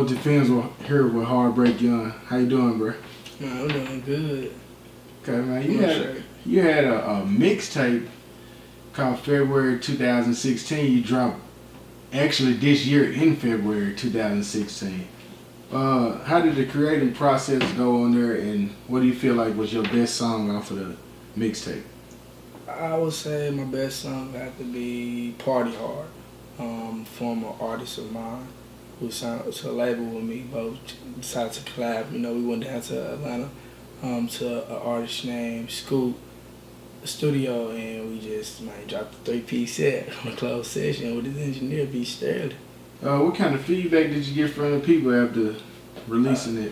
Loyalty Films here with HeartBreakYoung. How you doing, bro? Man, I'm doing good. Okay, man. You had a mixtape called February 2016. You dropped actually this year in February 2016. How did the creative process go on there, and what do you feel like was your best song off of the mixtape? I would say my best song had to be Party Hard. Former artist of mine who signed to a label with me, both decided to collab. You know, we went down to Atlanta to an artist named Scoop Studio, and we just dropped a 3-piece set on a closed session with his engineer, B. Sterling. What kind of feedback did you get from the people after releasing it?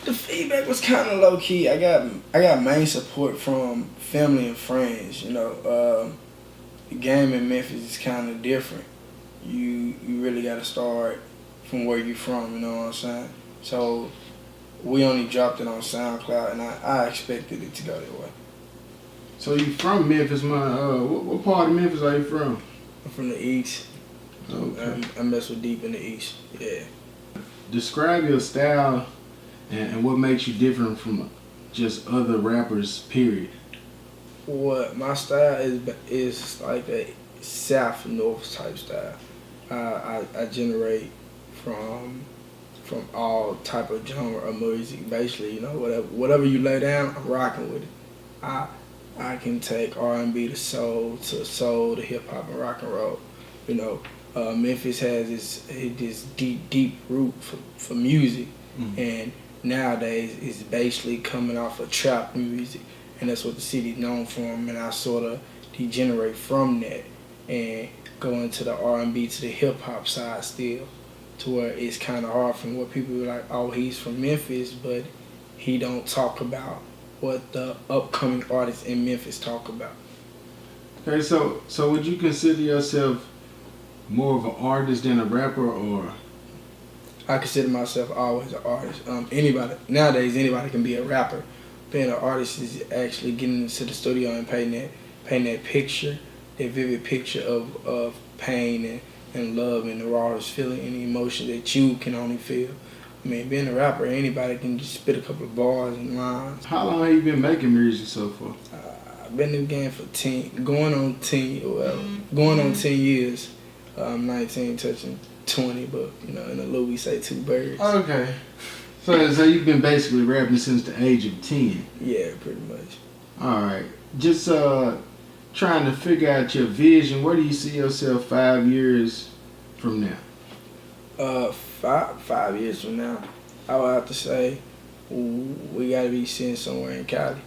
The feedback was kind of low key. I got main support from family and friends. You know, the game in Memphis is kind of different. You really got to start from where you're from. You know what I'm saying? So we only dropped it on SoundCloud, and I expected it to go that way. So you from Memphis, man? What part of Memphis are you from? I'm from the East. Okay. I mess with deep in the East. Yeah. Describe your style and what makes you different from just other rappers, period. What my style is like a south north type style. I generate from all type of genre of music. Basically, you know, whatever you lay down, I'm rocking with it. I can take R&B to soul to hip hop and rock and roll. You know, Memphis has this deep root for music, and nowadays it's basically coming off of trap music, and that's what the city's known for. And I sort of degenerate from that and go into the R&B to the hip hop side still, to where it's kind of hard from what people are like, oh, he's from Memphis, but he don't talk about what the upcoming artists in Memphis talk about. Okay, so would you consider yourself more of an artist than a rapper, or? I consider myself always an artist. Nowadays anybody can be a rapper. Being an artist is actually getting into the studio and painting that picture, that vivid picture of pain and love and the rawest feeling and emotion that you can only feel. I mean, being a rapper, anybody can just spit a couple of bars and lines. How long have you been making music so far? I've been in the game for going on 10 years. I'm 19, touching 20, but you know, in the Louis we say 2 birds. Okay. So you've been basically rapping since the age of 10. Yeah, pretty much. All right. Just trying to figure out your vision. Where do you see yourself 5 years from now? 5 years from now, I would have to say we got to be sitting somewhere in Cali.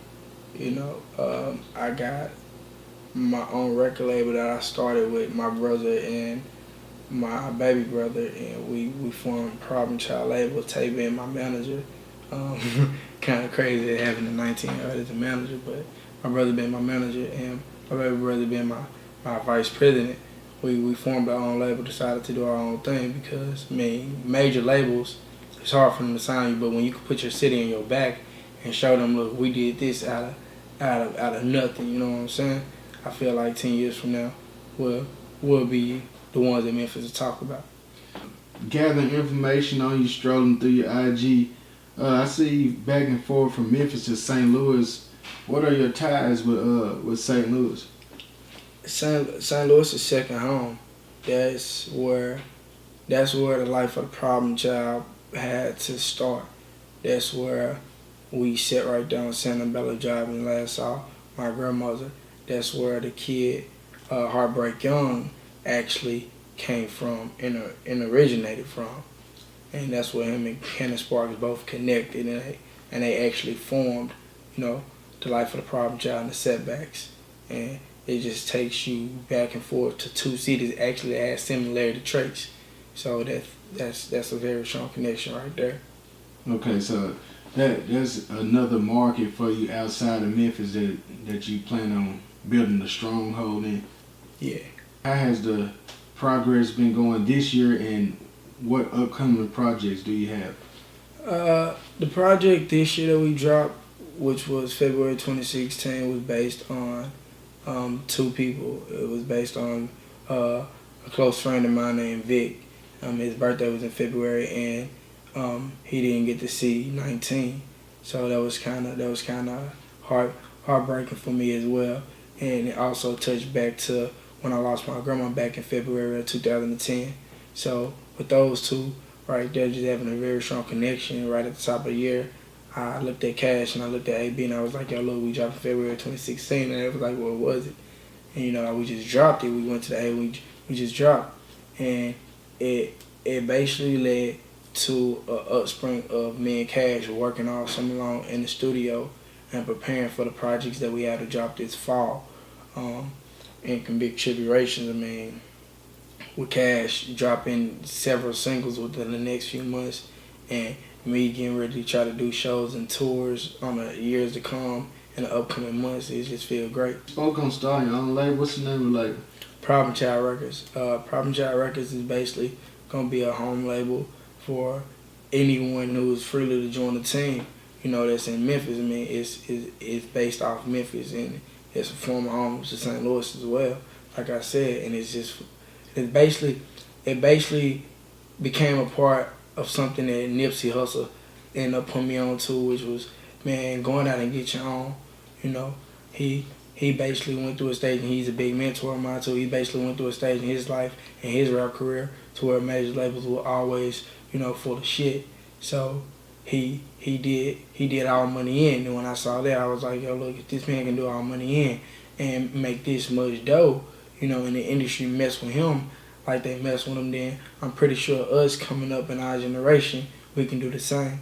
You know, I got my own record label that I started with my brother and my baby brother, and we formed Problem Child label. Tay being my manager. Kind of crazy having a 19-year-old as a manager, but my brother being my manager and my baby brother being my vice president. We formed our own label, decided to do our own thing because, I mean, major labels, it's hard for them to sign you, but when you can put your city on your back and show them, look, we did this out of nothing, you know what I'm saying? I feel like 10 years from now, we'll be the ones that Memphis will talk about. Gathering information on you, strolling through your IG. I see you back and forth from Memphis to St. Louis. What are your ties with St. Louis? St. Louis is second home. That's where the life of the problem child had to start. That's where we sat right down Santa Bella Drive and last saw my grandmother. That's where the kid, HeartBreakYoung, actually came from and originated from. And that's where him and Cannon Sparks both connected, and they actually formed, you know, the life of the problem child and the setbacks. And it just takes you back and forth to 2 cities actually that have similarity traits. So that's a very strong connection right there. Okay, so that's another market for you outside of Memphis that you plan on building a stronghold in. Yeah. How has the progress been going this year, and what upcoming projects do you have? The project this year that we dropped, which was February 2016, was based on 2 people. It was based on a close friend of mine named Vic. His birthday was in February, and he didn't get to see 19. So that was kind of heartbreaking for me as well. And it also touched back to when I lost my grandma back in February of 2010. So with those two right there, just having a very strong connection right at the top of the year, I looked at Cash and I looked at AB and I was like, yo, look, we dropped in February 2016. And it was like, well, what was it? And, you know, we just dropped it. We went to the A, we just dropped. And it basically led to an upspring of me and Cash working all summer long in the studio and preparing for the projects that we had to drop this fall. And big tribulations, I mean, with Cash dropping several singles within the next few months and me getting ready to try to do shows and tours on the years to come in the upcoming months, it just feels great. Spoke on starting your own label. What's the name of the label? Problem Child Records. Problem Child Records is basically going to be a home label for anyone who is freely to join the team. You know, that's in Memphis. I mean, it's based off Memphis and it's a former home to St. Louis as well. Like I said, and it basically became a part of something that Nipsey Hussle ended up putting me on to, which was, man, going out and get your own. You know, he basically went through a stage, and he's a big mentor of mine too. He basically went through a stage in his life and his rap career to where major labels were always, you know, full of shit. So he did All Money In, and when I saw that, I was like, yo, look, if this man can do All Money In and make this much dough, you know, and the industry mess with him like they mess with him, then I'm pretty sure us coming up in our generation, we can do the same.